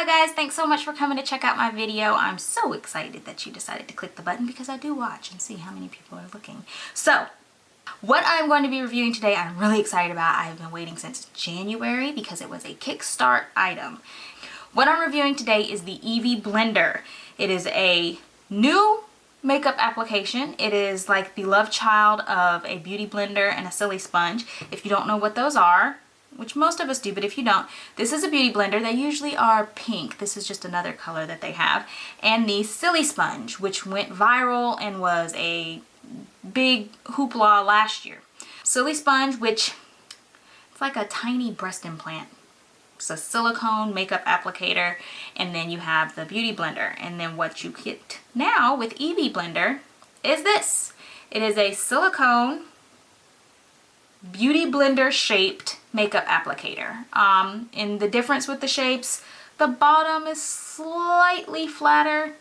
Hi guys, thanks so much for coming to check out my video. I'm so excited that you decided to click the button because I do watch and see how many people are looking. So, what I'm going to be reviewing today, I'm really excited about. I've been waiting since January because it was a Kickstart item. What I'm reviewing today is the Evie Blender. It is a new makeup application. It is like the love child of a beauty blender and a Silisponge. If you don't know what those are, which most of us do, but if you don't, this is a beauty blender. They usually are pink. This is just another color that they have. And the Silisponge, which went viral and was a big hoopla last year. Silisponge, which it's like a tiny breast implant. It's a silicone makeup applicator, and then you have the beauty blender. And then what you get now with Evie Blender is this. It is a silicone beauty blender shaped makeup applicator. And the difference with the shapes, the bottom is slightly flatter,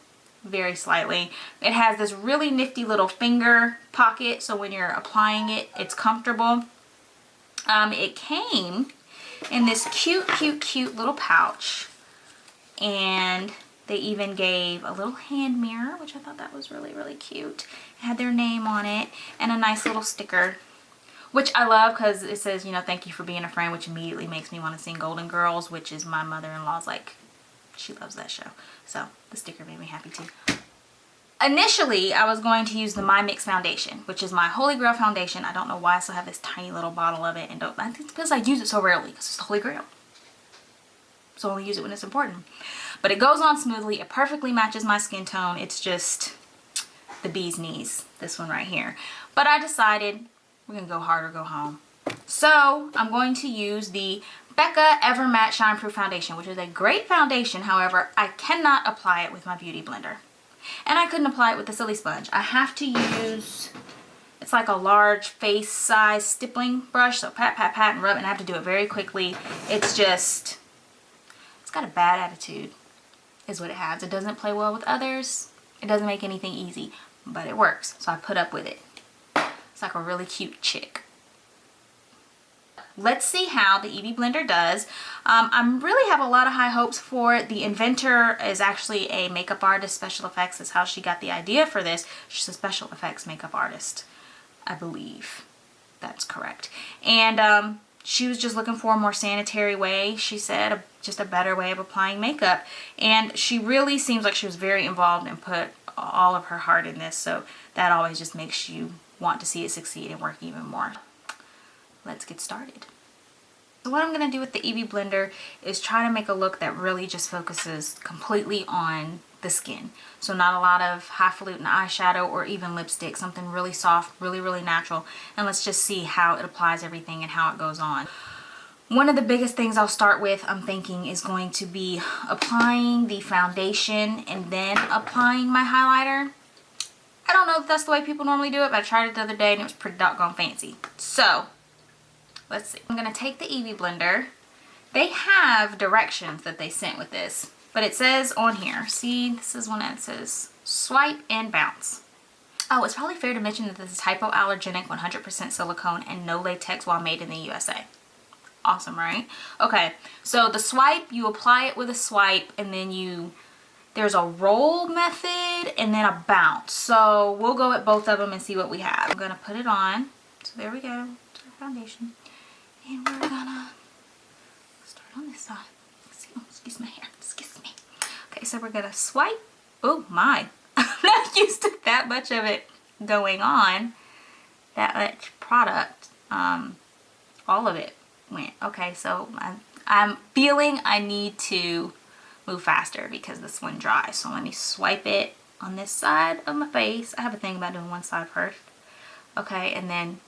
very slightly. It has this really nifty little finger pocket, so when you're applying it, it's comfortable. It came in this cute little pouch, and they even gave a little hand mirror, which I thought that was really cute. It had their name on it and a nice little sticker, which I love because it says, you know, thank you for being a friend, which immediately makes me want to sing Golden Girls, which is my mother-in-law's, like, she loves that show. So the sticker made me happy too. Initially, I was going to use the My Mix foundation, which is my Holy Grail foundation. I don't know why I still have this tiny little bottle of it, and I think it's because I use it so rarely, because it's the Holy Grail. So I only use it when it's important. But it goes on smoothly. It perfectly matches my skin tone. It's just the bee's knees, this one right here. But I decided we're going to go hard or go home. So I'm going to use the Becca Ever Matte Shine Proof Foundation, which is a great foundation. However, I cannot apply it with my beauty blender. And I couldn't apply it with the Silisponge. I have to use, it's like a large face size stippling brush. So pat, and rub, and I have to do it very quickly. It's just, it's got a bad attitude is what it has. It doesn't play well with others. It doesn't make anything easy, but it works. So I put up with it. It's like a really cute chick. Let's see how the Evie Blender does. I really have a lot of high hopes for it. The inventor is actually a makeup artist. Special effects is how she got the idea for this. She's a special effects makeup artist, I believe. That's correct. And she was just looking for a more sanitary way, she said, just a better way of applying makeup. And she really seems like she was very involved and put all of her heart in this. So that always just makes you want to see it succeed and work even more. Let's get started. So what I'm going to do with the Evie Blender is try to make a look that really just focuses completely on the skin. So not a lot of highfalutin eyeshadow or even lipstick, something really soft, really natural. And let's just see how it applies everything and how it goes on. One of the biggest things I'll start with, I'm thinking, is going to be applying the foundation and then applying my highlighter. I don't know if that's the way people normally do it, but I tried it the other day and it was pretty doggone fancy. So let's see. I'm going to take the Evie Blender. They have directions that they sent with this, but it says on here, see, this is one that says swipe and bounce. Oh, it's probably fair to mention that this is hypoallergenic, 100% silicone, and no latex while made in the USA. Awesome, right? Okay, so the swipe, you apply it with a swipe, and then there's a roll method and then a bounce. So we'll go at both of them and see what we have. I'm going to put it on. So there we go. To the foundation. And we're gonna start on this side. Oh, excuse my hair. Excuse me. Okay, so we're gonna swipe. Oh my. I'm not used to that much of it going on. That much product. All of it went. Okay, so I'm feeling I need to move faster because this one dries. So let me swipe it on this side of my face. I have a thing about doing one side first. Okay, and then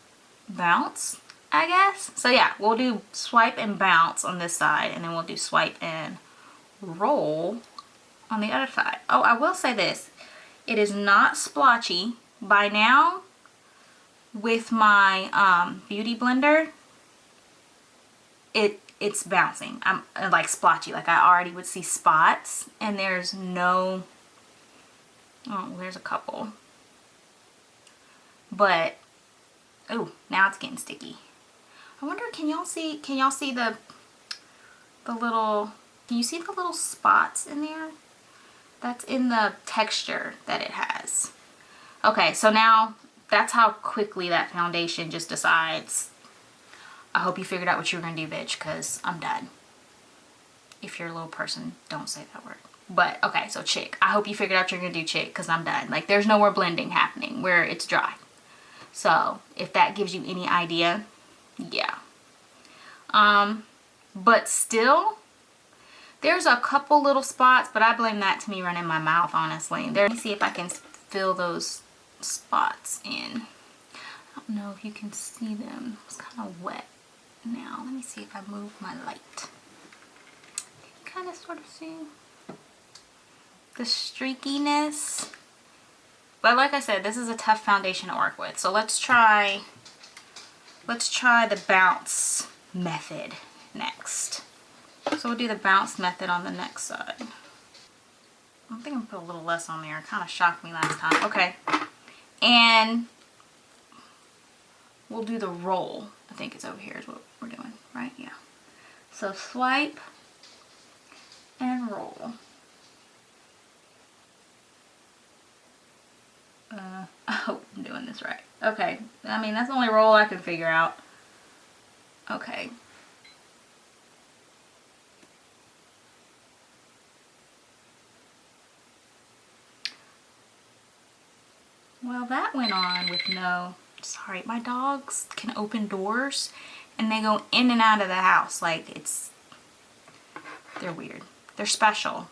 bounce, I guess. So yeah, we'll do swipe and bounce on this side, and then we'll do swipe and roll on the other side. Oh, I will say this. It is not splotchy. By now, with my beauty blender, it's bouncing. I'm like splotchy. Like I already would see spots, and there's no, oh, there's a couple. But, oh, now it's getting sticky. I wonder, can y'all see the little Can you see the little spots in there? That's in the texture that it has. Okay, so now that's how quickly that foundation just decides, I hope you figured out what you were gonna do, bitch, because I'm done. If you're a little person, don't say that word. But okay, so chick. I hope you figured out what you're gonna do, chick, because I'm done. Like, there's no more blending happening where it's dry. So if that gives you any idea, yeah. But still, there's a couple little spots, but I blame that to me running my mouth, honestly. Let me see if I can fill those spots in. I don't know if you can see them. It's kind of wet now. Let me see if I move my light. You kind of sort of see the streakiness. But like I said, this is a tough foundation to work with. So let's try the bounce method next. So we'll do the bounce method on the next side. I think I'm gonna put a little less on there. It kind of shocked me last time. Okay. And we'll do the roll. I think it's over here is what we're doing, right? Yeah. So swipe and roll. I hope I'm doing this right. Okay. I mean, that's the only roll I can figure out. Okay. Well, that went on with no... Sorry, my dogs can open doors and they go in and out of the house. Like, they're weird. They're special,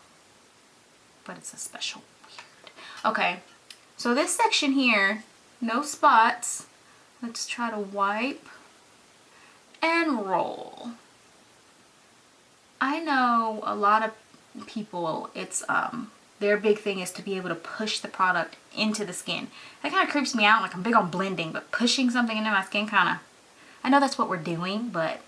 but it's a special weird. Okay, so this section here, no spots. Let's try to wipe and roll. I know a lot of people, it's their big thing is to be able to push the product into the skin. That kind of creeps me out. Like, I'm big on blending, but pushing something into my skin kind of, I know that's what we're doing, but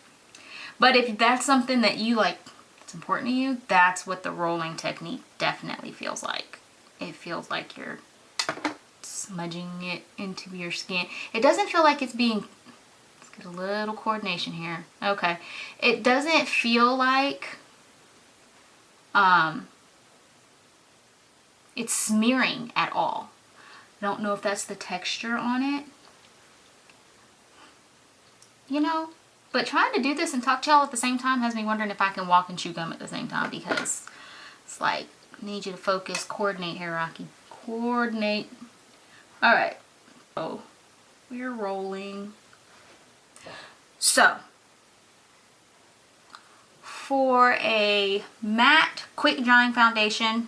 if that's something that you like, it's important to you, that's what the rolling technique definitely feels like. It feels like you're smudging it into your skin. It doesn't feel like it's being, let's get a little coordination here. Okay. It doesn't feel like, it's smearing at all. I don't know if that's the texture on it. You know, but trying to do this and talk to y'all at the same time has me wondering if I can walk and chew gum at the same time, because it's like, I need you to focus, coordinate here, Rocky. Coordinate. Alright. So, we're rolling. So, for a matte, quick drying foundation,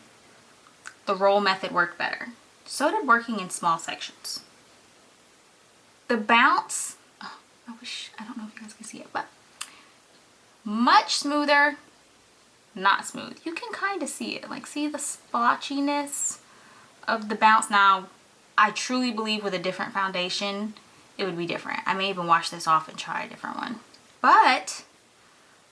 the roll method worked better. So did working in small sections. The bounce, oh, I don't know if you guys can see it, but much smoother, not smooth. You can kind of see it, like, see the splotchiness of the bounce. Now, I truly believe with a different foundation, it would be different. I may even wash this off and try a different one. But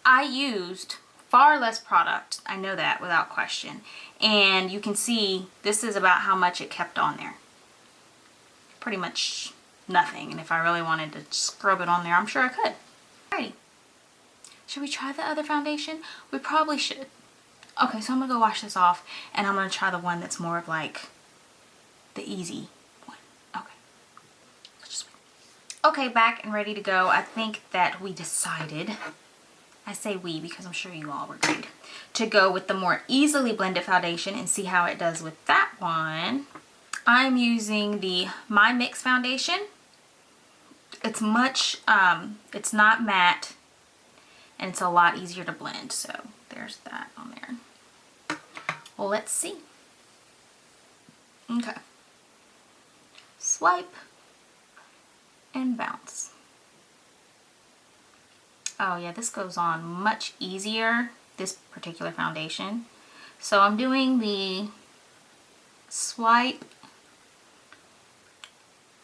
I used far less product. I know that without question. And you can see this is about how much it kept on there. Pretty much nothing. And if I really wanted to scrub it on there, I'm sure I could. Alrighty. Should we try the other foundation? We probably should. Okay, so I'm gonna go wash this off and I'm gonna try the one that's more of like the easy one. Okay. Let's just wait. Okay, back and ready to go. I think that we decided, I say we because I'm sure you all agreed, to go with the more easily blended foundation and see how it does with that one. I'm using the My Mix foundation. It's much, it's not matte and it's a lot easier to blend. So there's that on there. Well, let's see. Okay. Swipe and bounce. Oh yeah, this goes on much easier, this particular foundation. So I'm doing the swipe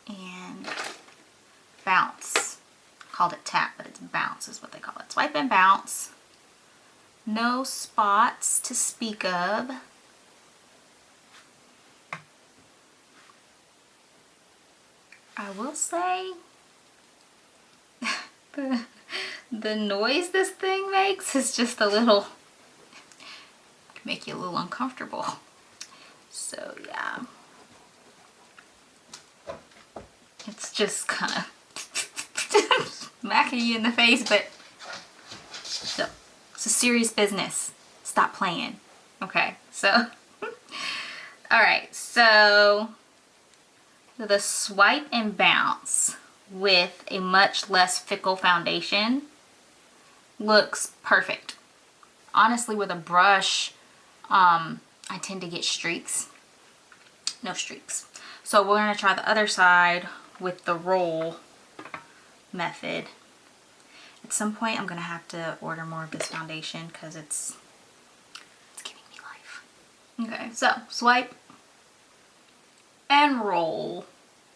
and bounce. Called it tap, but it's bounce is what they call it. Swipe and bounce. No spots to speak of. I will say the noise this thing makes is just a little, make you a little uncomfortable. So yeah, it's just kind of smacking you in the face, but so it's a serious business. Stop playing. Okay, so all right, so the swipe and bounce with a much less fickle foundation looks perfect. Honestly, with a brush, I tend to get streaks. No streaks. So we're gonna try the other side with the roll method. At some point, I'm gonna have to order more of this foundation because it's giving me life. Okay, so swipe and roll.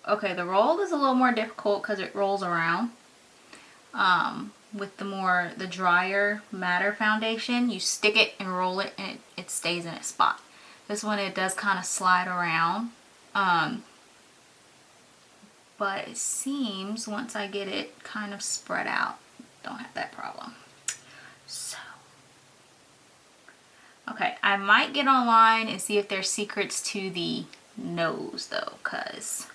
Okay, the roll is a little more difficult because it rolls around. With the drier, matter foundation, you stick it and roll it and it stays in its spot. This one, it does kind of slide around. But it seems once I get it kind of spread out, don't have that problem. So, okay, I might get online and see if there's secrets to the nose though, because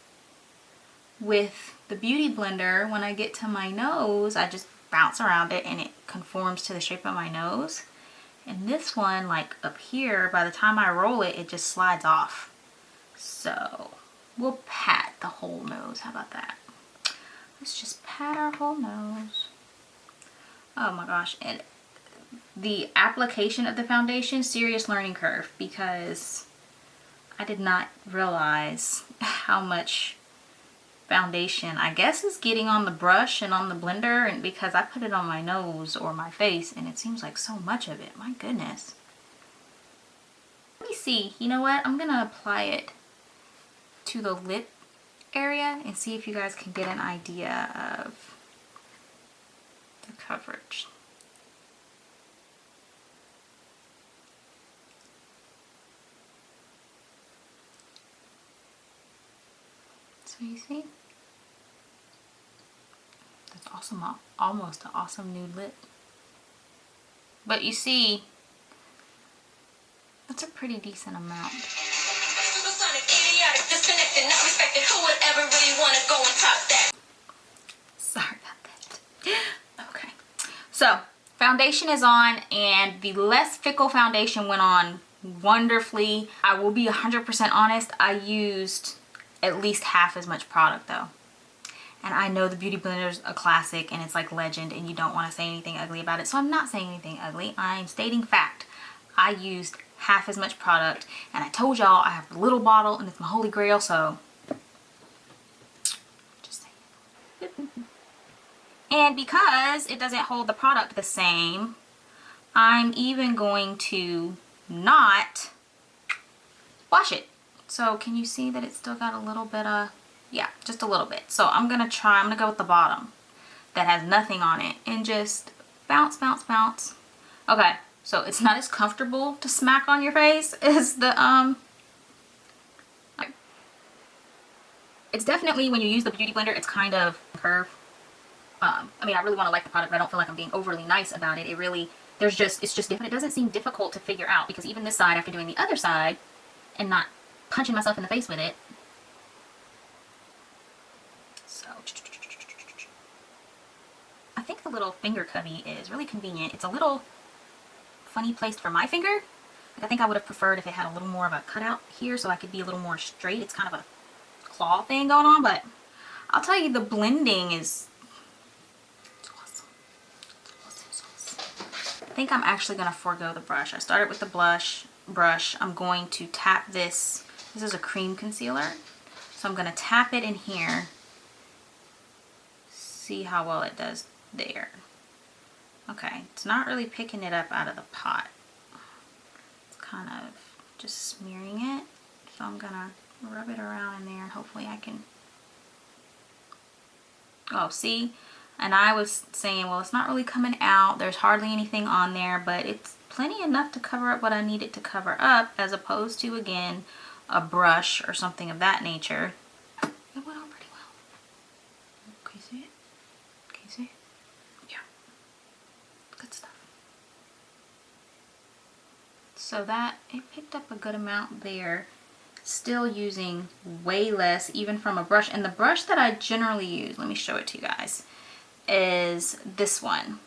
with the Beauty Blender, when I get to my nose, I just bounce around it and it conforms to the shape of my nose. And this one, like up here, by the time I roll it, it just slides off. So we'll pat the whole nose. How about that? Let's just pat our whole nose. Oh my gosh. And the application of the foundation, serious learning curve, because I did not realize how much foundation I guess is getting on the brush and on the blender, and because I put it on my nose or my face and it seems like so much of it. My goodness. Let me see. You know what? I'm gonna apply it to the lip area and see if you guys can get an idea of the coverage. So you see? That's awesome. Almost an awesome nude lip. But you see, that's a pretty decent amount. Sorry about that. Okay. So, foundation is on, and the less fickle foundation went on wonderfully. I will be 100% honest, I used at least half as much product though. And I know the Beauty Blender is a classic and it's like legend and you don't want to say anything ugly about it. So I'm not saying anything ugly. I'm stating fact. I used half as much product, and I told y'all I have a little bottle and it's my holy grail, so just saying. And because it doesn't hold the product the same, I'm even going to not wash it. So can you see that it's still got a little bit of, yeah, just a little bit. So I'm gonna go with the bottom that has nothing on it and just bounce, bounce, bounce. Okay, so it's not as comfortable to smack on your face as the, it's definitely, when you use the Beauty Blender, it's kind of curve. I mean, I really want to like the product, but I don't feel like I'm being overly nice about it. It really, it's just different. It doesn't seem difficult to figure out, because even this side, after doing the other side and not punching myself in the face with it. So, I think the little finger cubby is really convenient. It's a little funny placed for my finger. Like, I think I would have preferred if it had a little more of a cutout here so I could be a little more straight. It's kind of a claw thing going on, but I'll tell you, the blending is awesome. I think I'm actually going to forego the brush. I started with the brush. I'm going to tap this. This is a cream concealer. So I'm going to tap it in here. See how well it does there. Okay, it's not really picking it up out of the pot. It's kind of just smearing it. So I'm going to rub it around in there and hopefully I can... Oh, see? And I was saying, well, it's not really coming out. There's hardly anything on there, but it's plenty enough to cover up what I need it to cover up, as opposed to, again, a brush or something of that nature. It went on pretty well. Can you see it? Can you see it? Yeah. Good stuff. So that, it picked up a good amount there. Still using way less even from a brush. And the brush that I generally use, let me show it to you guys, is this one.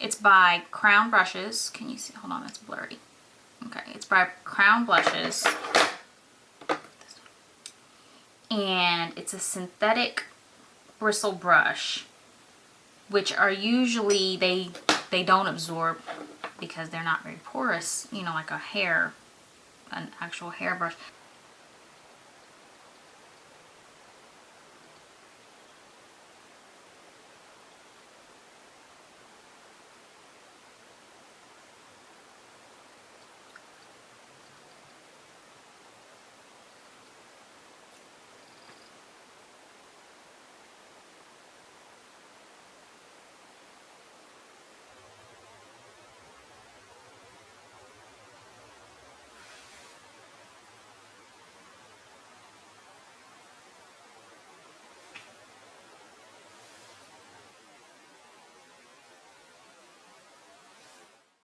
It's by Crown Brushes. Can you see? Hold on, it's blurry. Okay, it's by Crown Brushes. And it's a synthetic bristle brush, which are usually, they don't absorb because they're not very porous, you know, like an actual hair brush.